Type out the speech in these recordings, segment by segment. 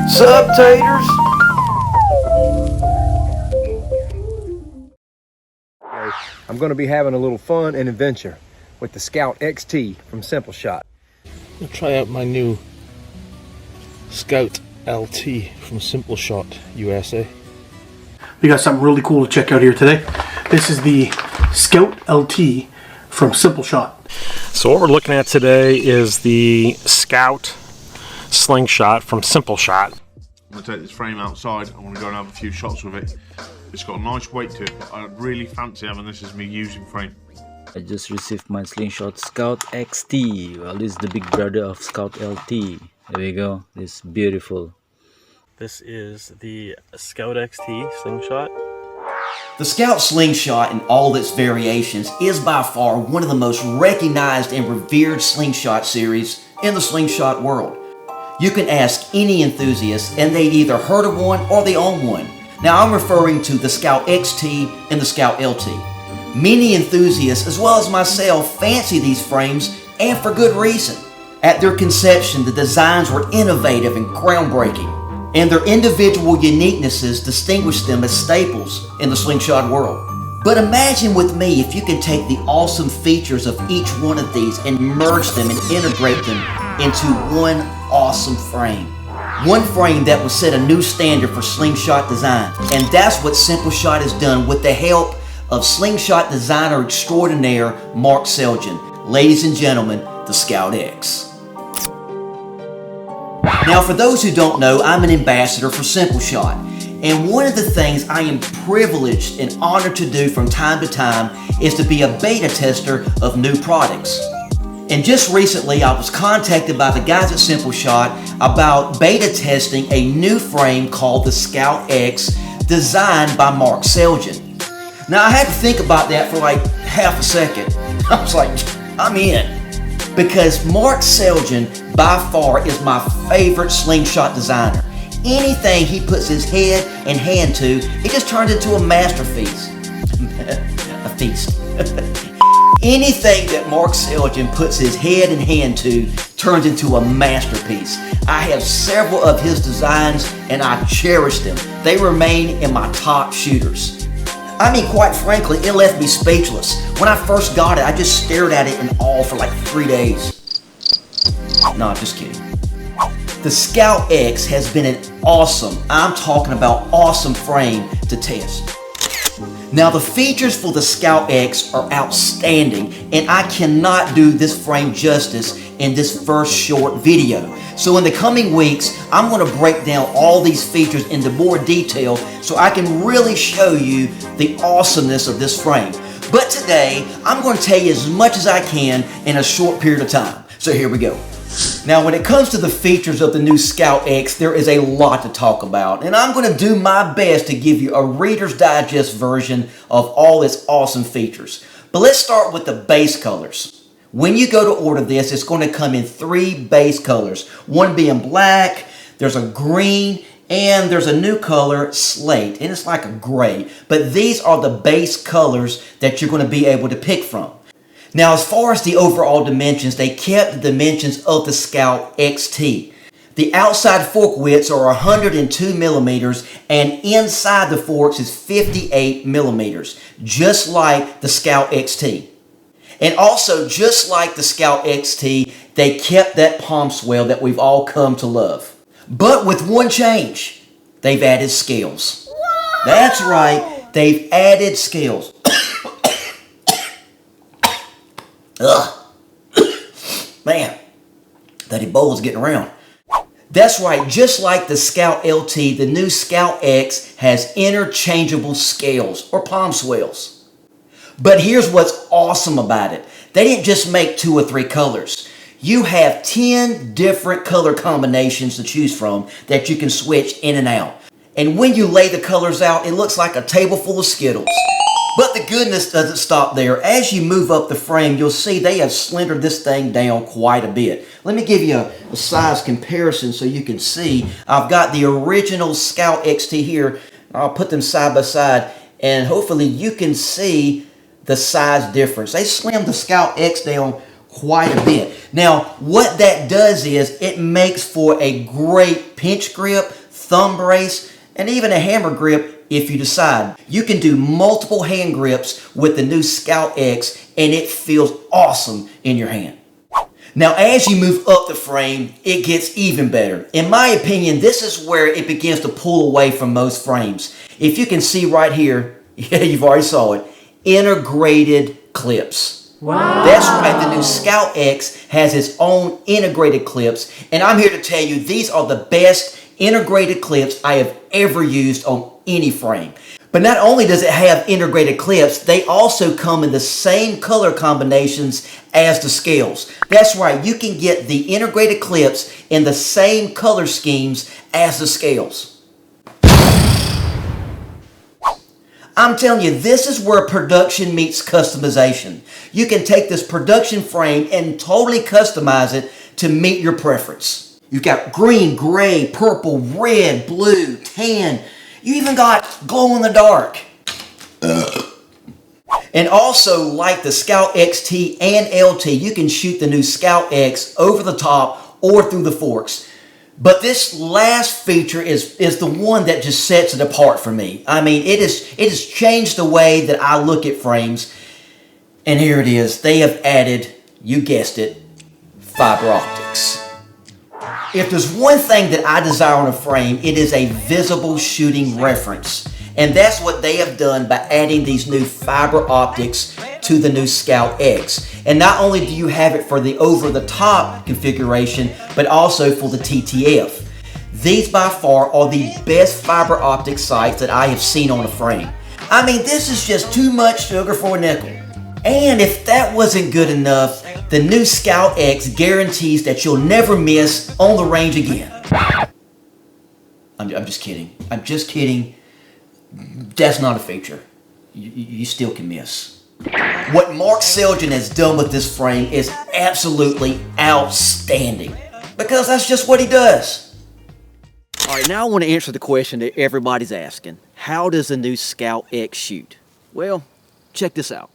Sup, taters? I'm going to be having a little fun and adventure with the Scout XT from SimpleShot. I'll try out my new Scout LT from SimpleShot USA. We got something really cool to check out here today. This is the Scout LT from SimpleShot. So what we're looking at today is the Scout Slingshot from SimpleShot. I'm going to take this frame outside. I want to go and have a few shots with it. It's got a nice weight to it, but I really fancy having this as my using frame. I just received my Slingshot Scout XT. Well, this is the big brother of Scout LT. There we go. This is beautiful. This is the Scout XT Slingshot. The Scout Slingshot in all its variations is by far one of the most recognized and revered slingshot series in the slingshot world. You can ask any enthusiast and they've either heard of one or they own one. Now I'm referring to the Scout XT and the Scout LT. Many enthusiasts as well as myself fancy these frames, and for good reason. At their conception, the designs were innovative and groundbreaking, and their individual uniquenesses distinguished them as staples in the slingshot world. But imagine with me if you can take the awesome features of each one of these and merge them and integrate them into one awesome frame. One frame that will set a new standard for slingshot design. And that's what SimpleShot has done with the help of slingshot designer extraordinaire Mark Seljan. Ladies and gentlemen, the Scout X. Now for those who don't know, I'm an ambassador for SimpleShot. And one of the things I am privileged and honored to do from time to time is to be a beta tester of new products. And just recently I was contacted by the guys at SimpleShot about beta testing a new frame called the Scout X designed by Mark Seljan. Now I had to think about that for like half a second. I was like, I'm in. Because Mark Seljan by far is my favorite slingshot designer. Anything he puts his head and hand to, it just turns into a masterpiece. A feast. Anything that Mark Seljan puts his head and hand to turns into a masterpiece. I have several of his designs and I cherish them. They remain in my top shooters. I mean, quite frankly, it left me speechless. When I first got it, I just stared at it in awe for like 3 days. No, I'm just kidding. The Scout X has been an awesome, I'm talking about awesome frame to test. Now the features for the Scout X are outstanding and I cannot do this frame justice in this first short video. So in the coming weeks, I'm going to break down all these features into more detail so I can really show you the awesomeness of this frame. But today, I'm going to tell you as much as I can in a short period of time. So here we go. Now when it comes to the features of the new Scout X, there is a lot to talk about, and I'm going to do my best to give you a Reader's Digest version of all its awesome features. But let's start with the base colors. When you go to order this, it's going to come in 3 base colors. One being black, there's a green, and there's a new color, slate, and it's like a gray. But these are the base colors that you're going to be able to pick from. Now, as far as the overall dimensions, they kept the dimensions of the Scout XT. The outside fork widths are 102 millimeters, and inside the forks is 58 millimeters, just like the Scout XT. And also, just like the Scout XT, they kept that palm swell that we've all come to love. But with one change, they've added scales. That's right, they've added scales. Ugh. Man, that Ebola's getting around. That's right, just like the Scout LT, the new Scout X has interchangeable scales or palm swells. But here's what's awesome about it. They didn't just make 2 or 3 colors. You have 10 different color combinations to choose from that you can switch in and out. And when you lay the colors out, it looks like a table full of Skittles. But the goodness doesn't stop there. As you move up the frame, you'll see they have slendered this thing down quite a bit. Let me give you a size comparison so you can see. I've got the original Scout XT here. I'll put them side by side, and hopefully you can see the size difference. They slimmed the Scout X down quite a bit. Now, what that does is it makes for a great pinch grip, thumb brace, and even a hammer grip if you decide. You can do multiple hand grips with the new Scout X, and it feels awesome in your hand. Now, as you move up the frame, it gets even better. In my opinion, this is where it begins to pull away from most frames. If you can see right here, yeah, you've already saw it, integrated clips. Wow. That's right, the new Scout X has its own integrated clips, and I'm here to tell you these are the best integrated clips I have ever used on any frame. But not only does it have integrated clips, they also come in the same color combinations as the scales. That's right, you can get the integrated clips in the same color schemes as the scales. I'm telling you, this is where production meets customization. You can take this production frame and totally customize it to meet your preference. You've got green, gray, purple, red, blue, tan. You even got glow in the dark. And also, like the Scout XT and LT, you can shoot the new Scout X over the top or through the forks. But this last feature is the one that just sets it apart for me. I mean, it has changed the way that I look at frames. And here it is. They have added, you guessed it, fiber optics. If there's one thing that I desire on a frame, it is a visible shooting reference. And that's what they have done by adding these new fiber optics to the new Scout X. And not only do you have it for the over-the-top configuration, but also for the TTF. These by far are the best fiber optic sights that I have seen on a frame. I mean, this is just too much sugar for a nickel. And if that wasn't good enough, the new Scout X guarantees that you'll never miss on the range again. I'm just kidding. I'm just kidding. That's not a feature. You still can miss. What Mark Seljan has done with this frame is absolutely outstanding. Because that's just what he does. Alright, now I want to answer the question that everybody's asking. How does the new Scout X shoot? Well, check this out.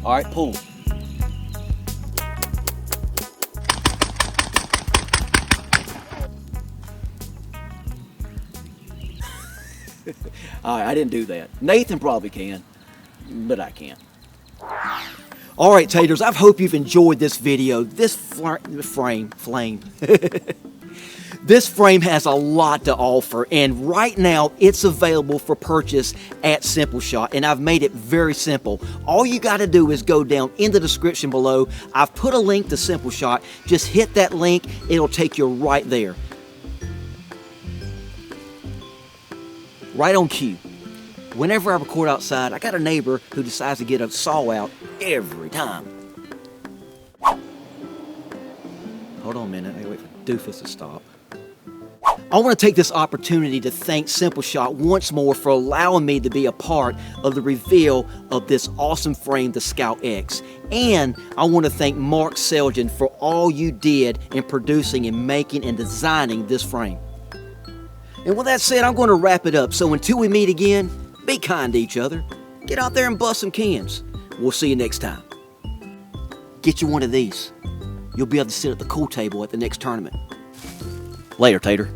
All right, pull. All right, I didn't do that. Nathan probably can, but I can't. All right, taters, I hope you've enjoyed this video. This frame. This frame has a lot to offer, and right now it's available for purchase at SimpleShot, and I've made it very simple. All you got to do is go down in the description below. I've put a link to SimpleShot. Just hit that link. It'll take you right there. right on cue. Whenever I record outside, I got a neighbor who decides to get a saw out every time. Hold on a minute, I gotta wait for Doofus to stop. I want to take this opportunity to thank SimpleShot once more for allowing me to be a part of the reveal of this awesome frame, the Scout X. And I want to thank Mark Selgin for all you did in producing and making and designing this frame. And with that said, I'm going to wrap it up. So until we meet again, be kind to each other. Get out there and bust some cans. We'll see you next time. Get you one of these. You'll be able to sit at the pool table at the next tournament. Later, Tater.